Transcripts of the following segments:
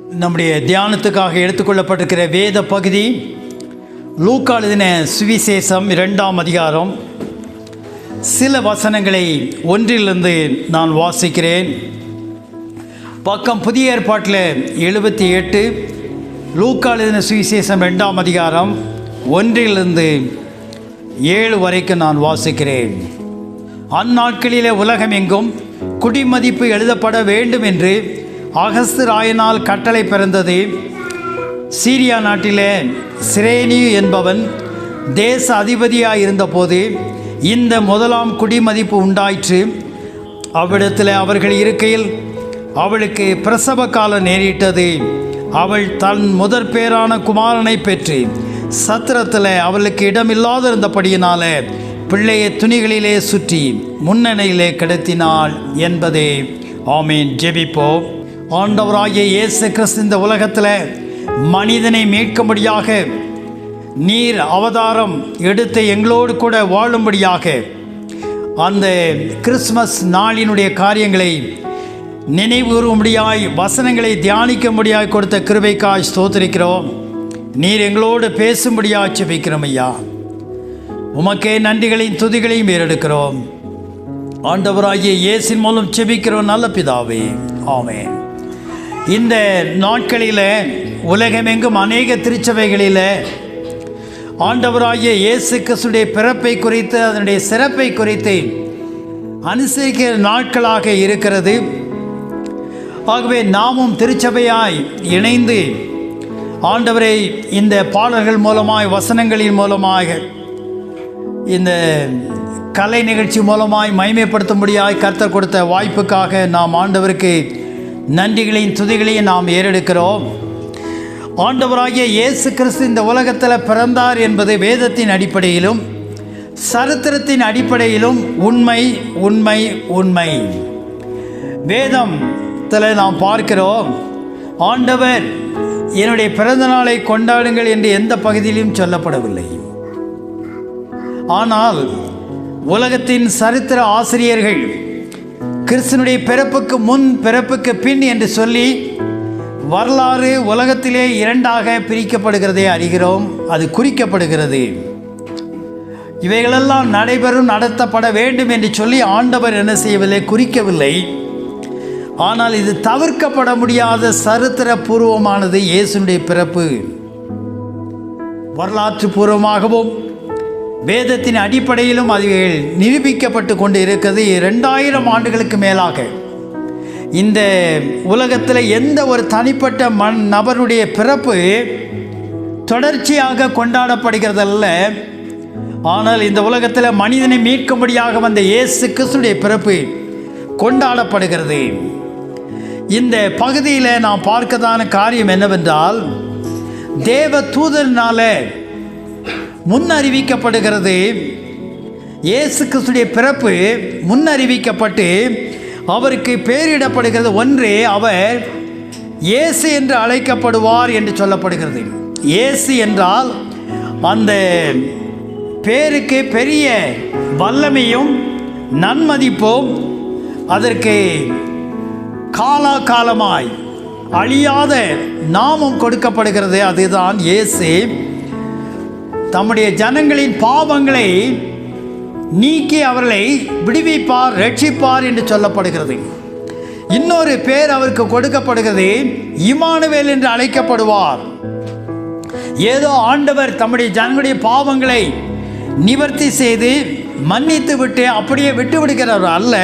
நம்முடைய தியானத்துக்காக எடுத்துக்கொள்ளப்பட்டிருக்கிற வேத பகுதி லூக்கா எழுதின சுவிசேஷம் 2ஆம் அதிகாரம். சில வசனங்களை ஒன்றிலிருந்து நான் வாசிக்கிறேன். பக்கம் புதிய ஏற்பாட்டில் 78, லூக்கா எழுதின சுவிசேஷம் 2ஆம் அதிகாரம் 1 to 7 வரைக்கும் நான் வாசிக்கிறேன். அந்நாட்களிலே உலகமெங்கும் குடிமதிப்பு எழுதப்பட வேண்டும் என்று அகஸ்து ராயனால் கட்டளை பிறந்தது. சீரியா நாட்டிலே சிரேனியு என்பவன் தேச அதிபதியாக இருந்தபோது இந்த முதலாம் குடிமதிப்பு உண்டாயிற்று. அவ்விடத்தில் அவர்கள் இருக்கையில் அவளுக்கு பிரசவ காலம் நேரிட்டது. அவள் தன் முதற் பேரான குமாரனை பெற்று சத்திரத்தில் அவளுக்கு இடமில்லாதிருந்தபடியினால பிள்ளையை துணிகளிலே சுற்றி முன்னணியிலே கிடத்தினாள் என்பதே. ஆமீன். ஜெபிப்போம். ஆண்டவராகிய இயேசு கிறிஸ்து இந்த உலகத்தில் மனிதனை மீட்கும்படியாக நீர் அவதாரம் எடுத்து எங்களோடு கூட வாழும்படியாக அந்த கிறிஸ்மஸ் நாளினுடைய காரியங்களை நினைவுகூறும்படியாய் வசனங்களை தியானிக்கும்படியாய் கொடுத்த கிருபைக்காய் ஸ்தோத்திரிக்கிறோம். நீர் எங்களோடு பேசும்படியாய் ஜெபிக்கிறோம் ஐயா. உமக்கே நன்றிகளையும் துதிகளையும் ஏறெடுக்கிறோம். ஆண்டவராகிய இயேசின் மூலம் ஜெபிக்கிறோம் நல்ல பிதாவே. ஆமென். இந்த நாட்களில் உலகமெங்கும் அநேக திருச்சபைகளில் ஆண்டவராகிய இயேசு கிறிஸ்துடைய பிறப்பை குறித்து அதனுடைய சிறப்பை குறித்து அனுசரிக்கிற நாட்களாக இருக்கிறது. ஆகவே நாமும் திருச்சபையாய் இணைந்து ஆண்டவரை இந்த பாடல்கள் மூலமாய் வசனங்களின் மூலமாக இந்த கலை நிகழ்ச்சி மூலமாய் மகிமைப்படுத்தும்படியாய் கர்த்தர் கொடுத்த வாய்ப்புக்காக நாம் ஆண்டவருக்கு நன்றிகளையும் துதிகளையும் நாம் ஏறெடுக்கிறோம். ஆண்டவராகிய இயேசு கிறிஸ்து இந்த உலகத்தில் பிறந்தார் என்பது வேதத்தின் அடிப்படையிலும் சரித்திரத்தின் அடிப்படையிலும் உண்மை உண்மை உண்மை. வேதத்தில் நாம் பார்க்கிறோம், ஆண்டவர் என்னுடைய பிறந்த நாளை கொண்டாடுங்கள் என்று எந்த பகுதியிலும் சொல்லப்படவில்லை. ஆனால் உலகத்தின் சரித்திர ஆசிரியர்கள் கிறிஸ்துனுடைய பிறப்புக்கு முன் பிறப்புக்கு பின் என்று சொல்லி வரலாறு உலகத்திலே 2ஆக பிரிக்கப்படுகிறதை அறிகிறோம். அது குறிக்கப்படுகிறது. இவைகளெல்லாம் நடைபெறும் நடத்தப்பட வேண்டும் என்று சொல்லி ஆண்டவர் என்ன செய்யவில்லை, குறிக்கவில்லை. ஆனால் இது தவிர்க்கப்பட முடியாத சரித்திர பூர்வமானது இயேசுனுடைய பிறப்பு. வரலாற்று பூர்வமாகவும் வேதத்தின் அடிப்படையிலும் அதுகள் நிரூபிக்கப்பட்டு கொண்டு இருக்கிறது. 2000 ஆண்டுகளுக்கு மேலாக இந்த உலகத்தில் எந்த ஒரு தனிப்பட்ட நபருடைய பிறப்பு தொடர்ச்சியாக கொண்டாடப்படுகிறதல்ல. ஆனால் இந்த உலகத்தில் மனிதனை மீட்கும்படியாக வந்த இயேசு கிறிஸ்துடைய பிறப்பு கொண்டாடப்படுகிறது. இந்த பகுதியில் நாம் பார்க்கதான காரியம் என்னவென்றால், தேவ தூதனால முன்னறிவிக்கப்படுகிறது. இயேசு கிறிஸ்துடைய பிறப்பு முன்னறிவிக்கப்பட்டு அவருக்கு பெயரிடப்படுகிறது. ஒன்று, அவர் இயேசு என்று அழைக்கப்படுவார் என்று சொல்லப்படுகிறது. இயேசு என்றால் அந்த பேருக்கு பெரிய வல்லமையும் நன்மதிப்பும் அதற்கு காலாகாலமாய் அழியாத நாமம் கொடுக்கப்படுகிறது. அதுதான் இயேசு. தம்முடைய ஜனங்களின் பாவங்களை நீக்கி அவர்களை விடுவிப்பார், ரட்சிப்பார் என்று சொல்லப்படுகிறது. இன்னொரு பேர் அவருக்கு கொடுக்கப்படுகிறது, இம்மானுவேல் என்று அழைக்கப்படுவார். ஏதோ ஆண்டவர் தம்முடைய ஜனங்களுடைய பாவங்களை நிவர்த்தி செய்து மன்னித்து விட்டு அப்படியே விட்டு விடுகிறார் அல்ல.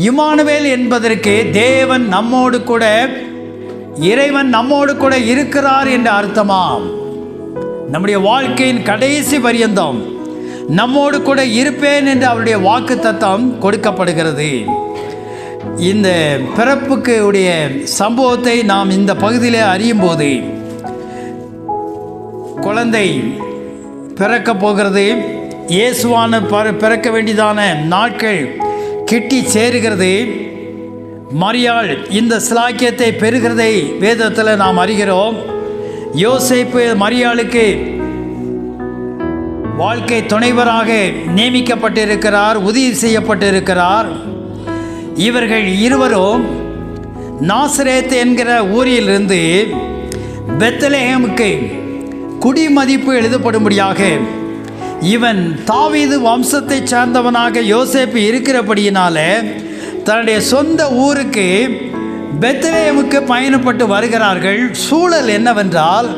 இம்மானுவேல் என்பதற்கு தேவன் நம்மோடு கூட, இறைவன் நம்மோடு கூட இருக்கிறார் என்ற அர்த்தமாம். நம்முடைய வாழ்க்கையின் கடைசி பரியந்தம் நம்மோடு கூட இருப்பேன் என்று அவருடைய வாக்கு தத்தம் கொடுக்கப்படுகிறது. இந்த பிறப்புக்கு உடைய சம்பவத்தை நாம் இந்த பகுதியில் அறியும் போது, குழந்தை பிறக்க போகிறது, இயேசுவான பிறக்க வேண்டியதான நாட்கள் கிட்டி சேருகிறது. மரியாள் இந்த சிலாக்கியத்தை பெறுகிறதை வேதத்தில் நாம் அறிகிறோம். யோசேப்பு மரியாளுக்கு வாழ்க்கை துணைவராக நியமிக்கப்பட்டிருக்கிறார், உதவி செய்யப்பட்டிருக்கிறார். இவர்கள் இருவரும் நாசரேத் என்கிற ஊரிலிருந்து பெத்லெகேமுக்கு குடிமதிப்பு எழுதப்படும்படியாக இவன் தாவீது வம்சத்தை சார்ந்தவனாக யோசேப்பு இருக்கிறபடியினால தன்னுடைய சொந்த ஊருக்கு பெத்லெகேமுக்கு பயணப்பட்டு வருகிறார்கள். சூழல் என்னவென்றால்,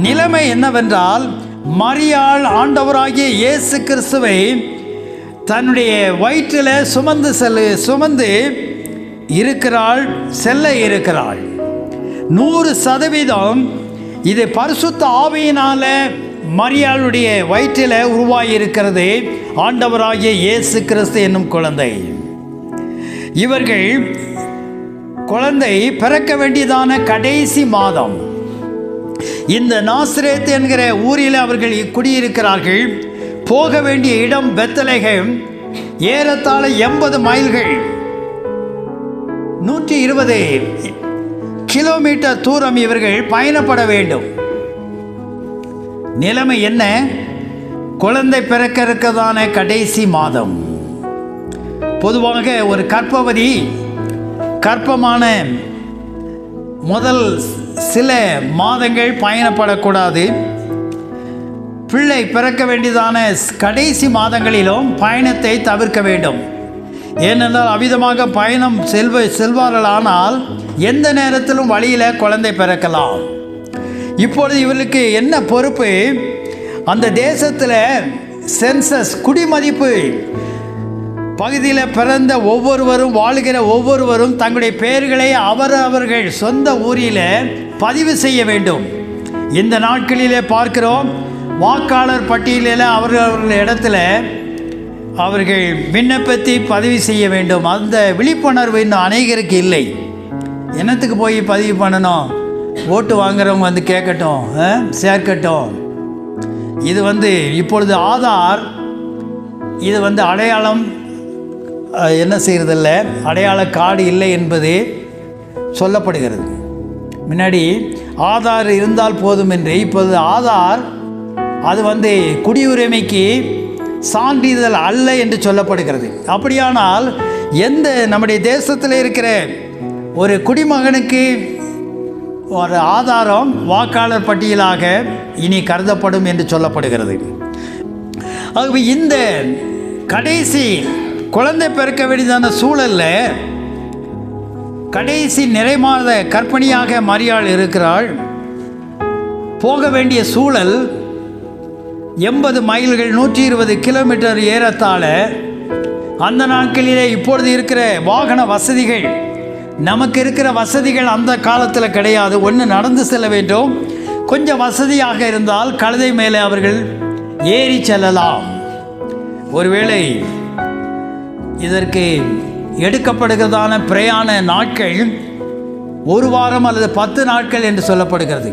நிலைமை என்னவென்றால், மரியாள் ஆண்டவராகிய இயேசு கிறிஸ்துவை தன்னுடைய வயிற்றில் சுமந்து இருக்கிறாள், செல்ல இருக்கிறாள். 100% இது பரிசுத்த ஆவியினால மரியாளுடைய வயிற்றில் உருவாகியிருக்கிறது ஆண்டவராகிய இயேசு கிறிஸ்து என்னும் குழந்தை. இவர்கள் குழந்தை பிறக்க வேண்டியதான கடைசி மாதம். இந்த நாசரேத் என்கிற ஊரில் அவர்கள் குடியிருக்கிறார்கள். போக வேண்டிய இடம் பெத்லெகேம். ஏறத்தாழ 80 மைல்கள், 120 கிலோமீட்டர் தூரம் இவர்கள் பயணப்பட வேண்டும். நிலைமை என்ன? குழந்தை பிறக்க இருக்கிறதான கடைசி மாதம். பொதுவாக ஒரு கர்ப்பவதி கர்ப்பமான முதல் சில மாதங்கள் பயணப்படக்கூடாது. பிள்ளை பிறக்க வேண்டியதான கடைசி மாதங்களிலும் பயணத்தை தவிர்க்க வேண்டும். ஏனென்றால் அவ்விதமாக பயணம் செல்வார்களானால் எந்த நேரத்திலும் வழியில் குழந்தை பிறக்கலாம். இப்பொழுது இவர்களுக்கு என்ன பொறுப்பு? அந்த தேசத்தில் சென்சஸ், குடிமதிப்பு பகுதியில் பிறந்த ஒவ்வொருவரும், வாழ்கிற ஒவ்வொருவரும் தங்களுடைய பெயர்களை அவர்கள் சொந்த ஊரில் பதிவு செய்ய வேண்டும். இந்த நாட்களிலே பார்க்கிறோம், வாக்காளர் பட்டியலில் அவர்கள் இடத்துல அவர்கள் விண்ணப்பத்தை பதிவு செய்ய வேண்டும். அந்த விழிப்புணர்வு இன்னும் அநேகருக்கு இல்லை. என்னத்துக்கு போய் பதிவு பண்ணணும்? ஓட்டு வாங்குறவங்க வந்து கேட்கட்டும், சேர்க்கட்டும். இது இப்பொழுது ஆதார், இது அடையாளம் என்ன செய்கிறதில்ல, அடையாள கார்டு இல்லை என்பது சொல்லப்படுகிறது. முன்னாடி ஆதார் இருந்தால் போதும் என்று, இப்போது ஆதார் அது குடியுரிமைக்கு சான்றிதழ் அல்ல என்று சொல்லப்படுகிறது. அப்படியானால் நம்முடைய தேசத்தில் இருக்கிற ஒரு குடிமகனுக்கு ஒரு ஆதாரம் வாக்காளர் பட்டியலாக இனி கருதப்படும் என்று சொல்லப்படுகிறது. ஆகவே இந்த கடைசி குழந்தை பிறக்க வேண்டியதான சூழலில் கடைசி நிறைமாத கர்ப்பிணியாக மரியாள் இருக்கிறாள். போக வேண்டிய சூழல் 80 மைல்கள், 120 கிலோமீட்டர் ஏறத்தாழ. அந்த நாட்களிலே இப்பொழுது இருக்கிற வாகன வசதிகள், நமக்கு இருக்கிற வசதிகள் அந்த காலத்தில் கிடையாது. ஒன்று நடந்து செல்ல வேண்டும், கொஞ்சம் வசதியாக இருந்தால் கழுதை மேலே அவர்கள் ஏறி செல்லலாம். ஒருவேளை இதற்கு எடுக்கப்படுகிறதான பிரயாண நாட்கள் 1 வாரம் அல்லது 10 நாட்கள் என்று சொல்லப்படுகிறது.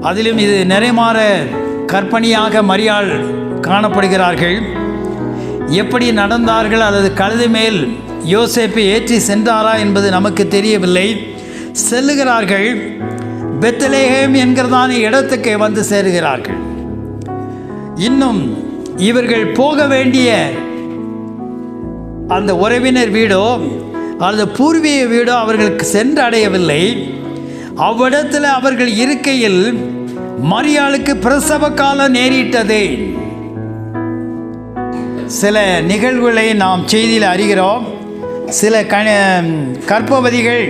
அதிலும் இது நிறைமாற கற்பனையாக மரியாள் காணப்படுகிறார்கள். எப்படி நடந்தார்கள் அல்லது கழுதை மேல் யோசேப்பை ஏற்றி சென்றாரா என்பது நமக்கு தெரியவில்லை. செல்லுகிறார்கள், பெத்லெகேம் என்கிறதான இடத்துக்கு வந்து சேருகிறார்கள். இன்னும் இவர்கள் போக வேண்டிய அந்த உறவினர் வீடோ அல்லது பூர்வீக வீடோ அவர்களுக்கு சென்றடையவில்லை. அவ்விடத்தில் அவர்கள் இருக்கையில் மரியாளுக்கு பிரசவ காலம் நேரிட்டது. சில நிகழ்வுகளை நாம் செய்தியில் அறிகிறோம். சில கர்ப்பவதிகள்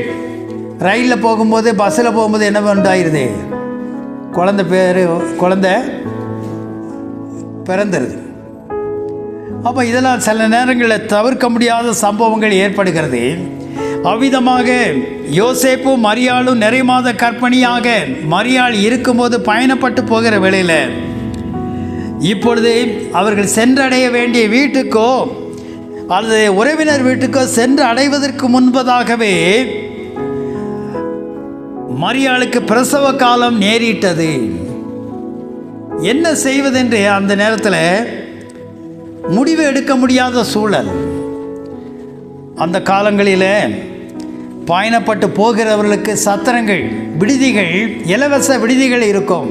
ரயிலில் போகும்போது, பஸ்ஸில் போகும்போது என்ன உண்டாயிருது? குழந்தை பிறந்துருது. அப்போ இதெல்லாம் சில நேரங்களில் தவிர்க்க முடியாத சம்பவங்கள் ஏற்படுகிறது. அவ்விதமாக யோசேப்பும் மரியாளும் நிறைமாத கர்ப்பிணியாக மரியாள் இருக்கும்போது பயணப்பட்டு போகிற வேளையில் இப்பொழுது அவர்கள் சென்றடைய வேண்டிய வீட்டுக்கோ அல்லது உறவினர் வீட்டுக்கோ சென்று அடைவதற்கு முன்பதாகவே மரியாளுக்கு பிரசவ காலம் நேரிட்டது. என்ன செய்வதென்று அந்த நேரத்தில் முடிவு எடுக்க முடியாத சூழல். அந்த காலங்களில் பயணப்பட்டு போகிறவர்களுக்கு சத்திரங்கள், விடுதிகள், இலவச விடுதிகள் இருக்கும்.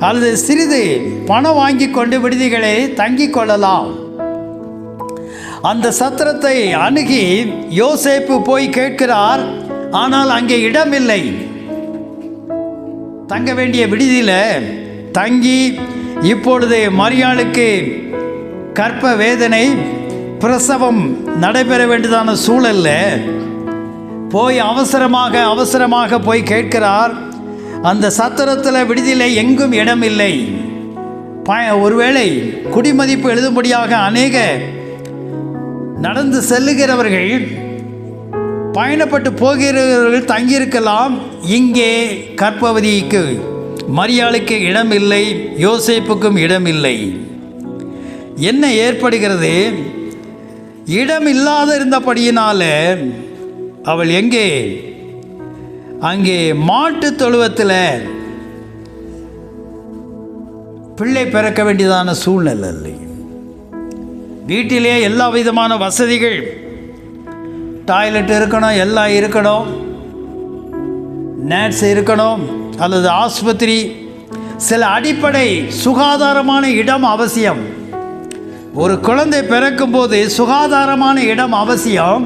அல்லது சிறிது பணம் வாங்கி கொண்டு விடுதிகளை தங்கிக் கொள்ளலாம். அந்த சத்திரத்தை அணுகி யோசேப்பு போய் கேட்கிறார். ஆனால் அங்கே இடமில்லை. தங்க வேண்டிய விடுதியில் தங்கி இப்பொழுது மரியாளுக்கு கர்ப்ப வேதனை, பிரசவம் நடைபெற வேண்டியதான சூழலில் போய் அவசரமாக போய் கேட்கிறார். அந்த சத்திரத்தில் விடுதியில் எங்கும் இடமில்லை. ஒருவேளை குடிமதிப்பு எழுதும்படியாக அநேக நடந்து செல்லுகிறவர்கள், பயணப்பட்டு போகிறவர்கள் தங்கியிருக்கலாம். இங்கே கர்ப்பவதிக்கு மரியாளுக்கு இடமில்லை, யோசேப்புக்கும் இடமில்லை. என்ன ஏற்படுகிறது? இடம் இல்லாத இருந்தபடியினால அவள் எங்கே? அங்கே மாட்டு தொழுவத்தில் பிள்ளை பிறக்க வேண்டியதான சூழ்நிலை இல்லை. வீட்டிலே எல்லா விதமான வசதிகள், டாய்லெட் இருக்கணும், எல்லாம் இருக்கணும், நேட்ஸ் இருக்கணும், அல்லது ஆஸ்பத்திரி, சில அடிப்படை சுகாதாரமான இடம் அவசியம். ஒரு குழந்தை பிறக்கும்போது சுகாதாரமான இடம் அவசியம்.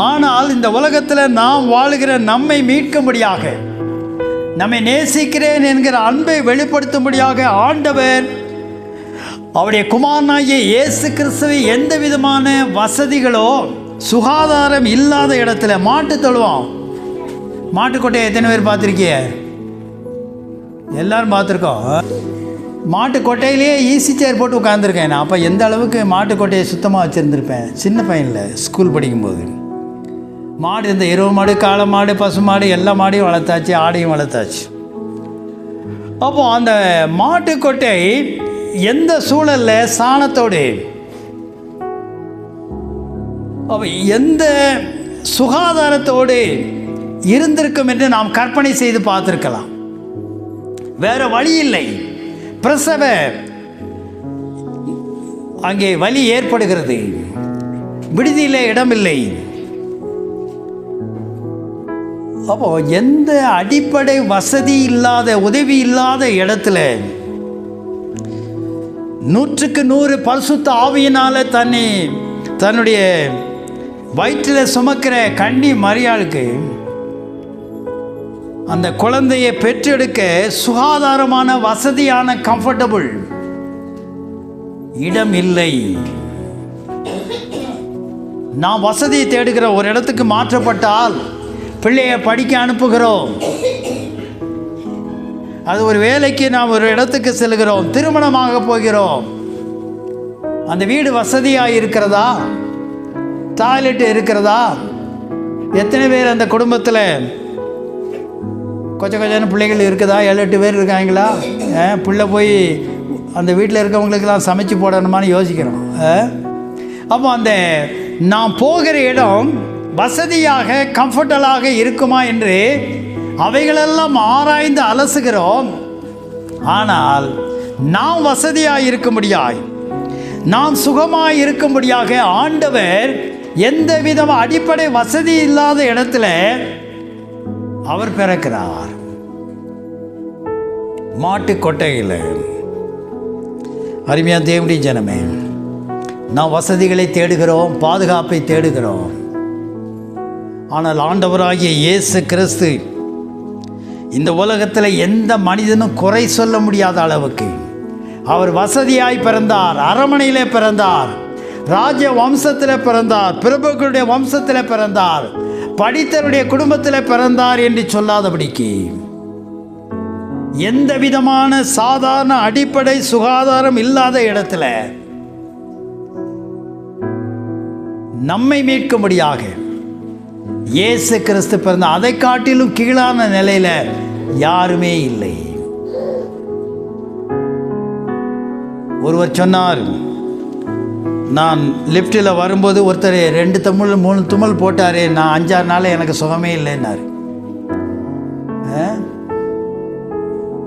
ஆனால் இந்த உலகத்தில் நாம் வாழுகிற நம்மை மீட்கும்படியாக, நம்மை நேசிக்கிறேன் என்கிற அன்பை வெளிப்படுத்தும்படியாக ஆண்டவர் அவருடைய குமாரனாகிய இயேசு கிறிஸ்துவை எந்த விதமான வசதிகளோ சுகாதாரம் இல்லாத இடத்துல, மாட்டு தொழுவோம், மாட்டுக்கொட்டையை எத்தனை பேர் பார்த்துருக்கிய? எல்லாரும் பார்த்துருக்கோம். மாட்டுக்கொட்டையிலேயே ஈஸி சேர் போட்டு உட்காந்துருக்கேன் நான். அப்போ எந்த அளவுக்கு மாட்டுக்கொட்டையை சுத்தமாக வச்சுருந்துருப்பேன் சின்ன பையனில் ஸ்கூல் படிக்கும்போது. மாடு, இந்த எருவு மாடு, காளை மாடு, பசு மாடு, எல்லா மாடையும் வளர்த்தாச்சு, ஆடையும் வளர்த்தாச்சு. அப்போ அந்த மாட்டுக்கொட்டை எந்த சூழலில் சாணத்தோடு, அப்போ எந்த சுகாதாரத்தோடு இருந்திருக்கும் என்று நாம் கற்பனை செய்து பார்த்துருக்கலாம். வேற வழி இல்லை. பிரசவ அங்கே வலி ஏற்படுகிறது, விடுதியில் இடமில்லை. அப்போ எந்த அடிப்படை வசதி இல்லாத, உதவி இல்லாத இடத்துல 100க்கு 100 பரிசுத்த ஆவியினால தன்னுடைய வயிற்றில் சுமக்கிற கன்னி மரியாளுக்கு அந்த குழந்தையை பெற்றெடுக்க சுகாதாரமான, வசதியான, கம்ஃபர்டபுள் இடம் இல்லை. நாம் வசதியை தேடுகிற ஒரு இடத்துக்கு மாற்றப்பட்டால் பிள்ளையை படிக்க அனுப்புகிறோம். அது ஒரு வேலைக்கு நாம் ஒரு இடத்துக்கு செல்கிறோம், திருமணமாக போகிறோம். அந்த வீடு வசதியாக இருக்கிறதா? டாய்லெட் இருக்கிறதா? எத்தனை பேர் அந்த குடும்பத்தில் கொஞ்சம் பிள்ளைகள் இருக்குதா? 7-8 பேர் இருக்காங்களா? பிள்ளை போய் அந்த வீட்டில் இருக்கவங்களுக்கெல்லாம் சமைச்சு போடணுமான்னு யோசிக்கிறோம். அப்போ அந்த நாம் போகிற இடம் வசதியாக, கம்ஃபர்டபுளாக இருக்குமா என்று அவைகளெல்லாம் ஆராய்ந்து அலசுகிறோம். ஆனால் நாம் வசதியாக இருக்கும்படியாய், நாம் சுகமாக இருக்கும்படியாக ஆண்டவர் எந்த விதமான அடிப்படை வசதி இல்லாத இடத்துல அவர் பிறக்கிறார். மாட்டு கொட்டையில். அருமையான தேவனுடைய ஜனமே, நாம் வசதிகளை தேடுகிறோம், பாதுகாப்பை தேடுகிறோம். ஆனால் ஆண்டவராகிய இயேசு கிறிஸ்து இந்த உலகத்தில் எந்த மனிதனும் குறை சொல்ல முடியாத அளவுக்கு அவர் வசதியாய் பிறந்தார், அரமனையிலே பிறந்தார், ராஜ வம்சத்தில் பிறந்தார், பிரபுக்களுடைய வம்சத்தில் பிறந்தார், படித்தவருடைய குடும்பத்தில் பிறந்தார் என்று சொல்லாதபடிக்கு எந்த விதமான சாதாரண அடிப்படை சுகாதாரம் இல்லாத இடத்துல நம்மை மீட்கும்படியாக இயேசு கிறிஸ்து பிறந்த, அதை காட்டிலும் கீழான நிலையில யாருமே இல்லை. ஒருவர் சொன்னார், நான் லிஃப்டில் வரும்போது ஒருத்தர் 2 தும்மல் 3 தும்மல் போட்டார், நான் 5-6 நாள் எனக்கு சுகமே இல்லைன்னாரு.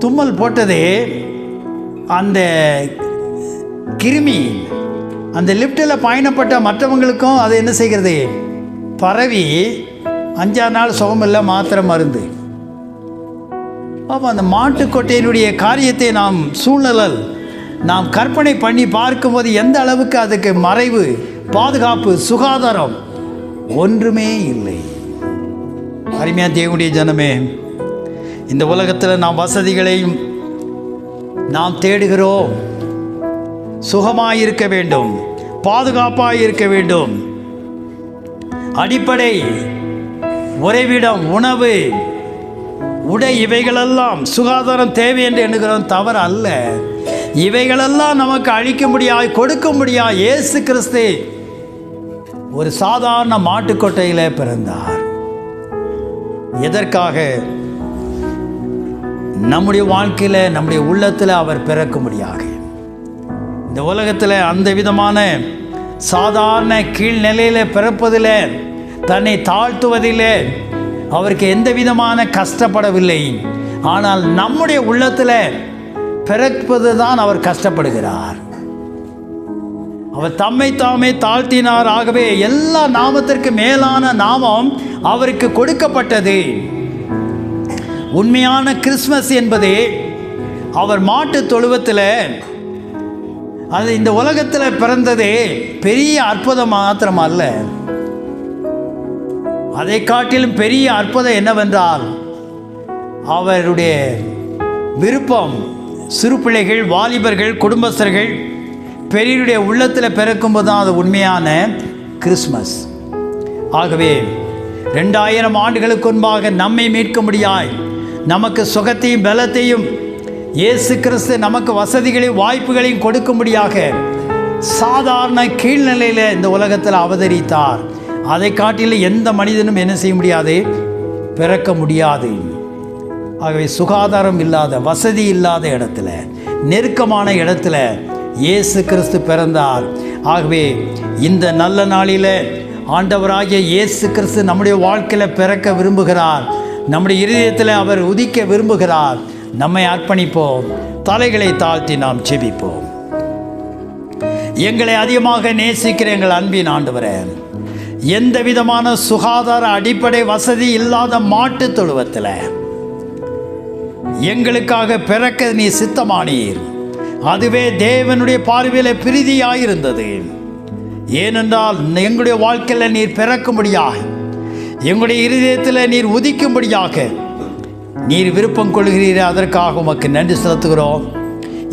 தும்மல் போட்டதே அந்த கிருமி அந்த லிஃப்டில் பயணப்பட்ட மற்றவங்களுக்கும் அது என்ன செய்கிறது, பரவி 5-6 நாள் சுகமில்லை, மாத்திரை மருந்து. அப்போ அந்த மாட்டுக்கொட்டையினுடைய காரியத்தை நாம் கற்பனை பண்ணி பார்க்கும்போது எந்த அளவுக்கு அதுக்கு மறைவு, பாதுகாப்பு, சுகாதாரம் ஒன்றுமே இல்லை. அருமையான தேவனுடைய ஜனமே, இந்த உலகத்தில் நாம் வசதிகளையும் நாம் தேடுகிறோம். சுகமாய் இருக்க வேண்டும், பாதுகாப்பாக இருக்க வேண்டும். அடிப்படை உறைவிடம், உணவு, உடை, இவைகளெல்லாம் சுகாதாரம் தேவை என்று எண்ணுகிறோம். தவறு அல்ல. இவைகளெல்லாம் நமக்கு அழிக்கும்படியாய் கொடுக்கும்படியாய் இயேசு கிறிஸ்து ஒரு சாதாரண மாட்டுக்கொட்டையில் பிறந்தார். எதற்காக? நம்முடைய வாழ்க்கையில், நம்முடைய உள்ளத்தில் அவர் பிறக்கும்படியாக. இந்த உலகத்தில் அந்த விதமான சாதாரண கீழ்நிலையில் பிறப்பதில், தன்னை தாழ்த்துவதில் அவருக்கு எந்த விதமான கஷ்டப்படவில்லை. ஆனால் நம்முடைய உள்ளத்தில் பிறப்பது தான் அவர் கஷ்டப்படுகிறார். அவர் தம்மை தாமே தாழ்த்தினார். ஆகவே எல்லா நாமத்திற்கு மேலான நாமம் அவருக்கு கொடுக்கப்பட்டது. உண்மையான கிறிஸ்மஸ் என்பது அவர் மாட்டு தொழுவத்தில், அது இந்த உலகத்தில் பிறந்தது பெரிய அற்புதம் மாத்திரம் அல்ல. அதை காட்டிலும் பெரிய அற்புதம் என்னவென்றால், அவருடைய விருப்பம் சிறு பிள்ளைகள், வாலிபர்கள், குடும்பஸ்தர்கள், பெரியருடைய உள்ளத்தில் பிறக்கும்போது தான் அது உண்மையான கிறிஸ்மஸ். ஆகவே 2000 ஆண்டுகளுக்கு முன்பாக நம்மை மீட்கும்படியாய், நமக்கு சுகத்தையும் பலத்தையும் இயேசு கிறிஸ்து நமக்கு வசதிகளையும் வாய்ப்புகளையும் கொடுக்கும்படியாக சாதாரண கீழ்நிலையில் இந்த உலகத்தில் அவதரித்தார். அதை காட்டிலும் எந்த மனிதனும் என்ன செய்ய முடியாது? பிறக்க முடியாது. ஆகவே சுகாதாரம் இல்லாத, வசதி இல்லாத இடத்துல, நெருக்கமான இடத்துல இயேசு கிறிஸ்து பிறந்தார். ஆகவே இந்த நல்ல நாளில் ஆண்டவராகிய இயேசு கிறிஸ்து நம்முடைய வாழ்க்கையில் பிறக்க விரும்புகிறார். நம்முடைய இருதயத்தில் அவர் உதிக்க விரும்புகிறார். நம்மை அர்ப்பணிப்போம். தலைகளை தாழ்த்தி நாம் ஜெபிப்போம். எங்களை அதிகமாக நேசிக்கிற எங்கள் அன்பின் ஆண்டவரே, எந்த விதமான சுகாதார அடிப்படை வசதி இல்லாத மாட்டு தொழுவத்தில் எங்களுக்காக பிறக்க நீ சித்தமானீர். அதுவே தேவனுடைய பார்வையில் பிரீதியாயிருந்தது. ஏனென்றால் எங்களுடைய வாழ்க்கையில் நீர் பிறக்கும்படியாக, எங்களுடைய இருதயத்தில் நீர் உதிக்கும்படியாக நீர் விருப்பம் கொள்கிறீர். அதற்காக உமக்கு நன்றி செலுத்துகிறோம்.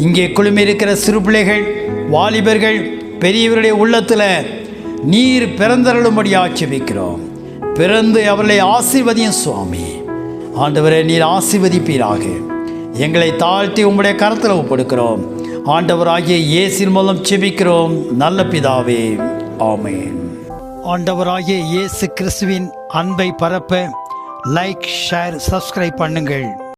இங்கே குழுமியிருக்கிற சிறு பிள்ளைகள், வாலிபர்கள், பெரியவருடைய உள்ளத்தில் நீர் பிறந்தருளும்படியாக ஜெபிக்கிறோம். பிறந்து அவர்களை ஆசீர்வதியும் சுவாமி. ஆண்டவரே, நீர் ஆசீர்வதிப்பீராக. எங்களை தாழ்த்தி உம்முடைய கரத்தில் ஒப்படைக்கிறோம். ஆண்டவராகிய இயேசுவின் மூலம் ஜெபிக்கிறோம் நல்ல பிதாவே, ஆமென். ஆண்டவராகிய இயேசு கிறிஸ்துவின் அன்பை பரப்ப லைக், ஷேர், சப்ஸ்கிரைப் பண்ணுங்கள்.